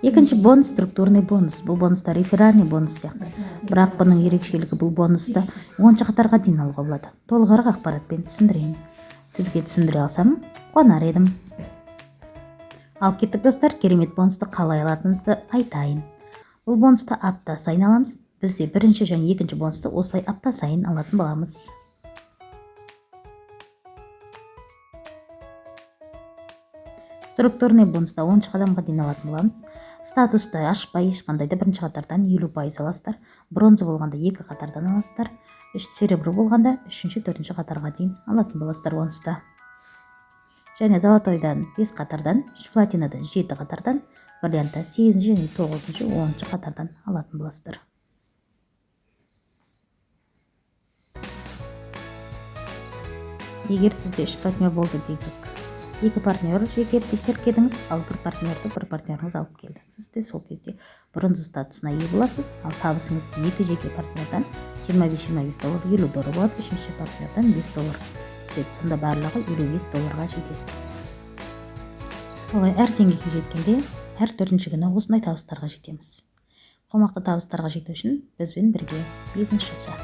Екінші бонус структурный бонус. Бұл бонуста реферальный бонус сияқты. Бірақ бұның ерекшелігі бұл бонусты 10 қатарға дейін алуға болады. Толығырақ ақпаратпен түсіндірейін. Сізге түсіндіре алсам, қуанар едім. Ал кеттік достар, керемет бонусты қалай алатынымызды айтайын. Бұл бонусты апта сайын аламыз. Бізде бірінші және екінші бонусты осылай апта сайын алатын боламыз. Структурный бонуста 10 қадамға дейін алатын боламыз. Статусты ашпай ешқандайда бірінші қатардан 50% аласыздар. Бронза болғанда 2 қатардан аласыздар. Серебро болғанда 3-4 қатарға дейін алатын боласыздар бонуста. Және золотойдан 5 қатардан, платинадан 7 қатардан, бриллиантта 8 және 9, 10 қатардан алатын боласыздар. Егер сізде 3 партнер болды дейік, 2 партнер жеке тіркедіңіз, ал 1 партнерді бір партнеріңіз алып келді. Сіз де сол кезде бронза статусына ие боласыз. Ал табысыңыз 2 жеке партнердан $25 $50 болады, 3-ші партнердан $5 түседі. Сонда барлығы $55 жетесіз. Солай әр теңгеге жеткенде, әр 4-ші күні осындай табыстарға жетеміз. Қомақты табыстарға жету үшін бізбен бірге бизнес жаса.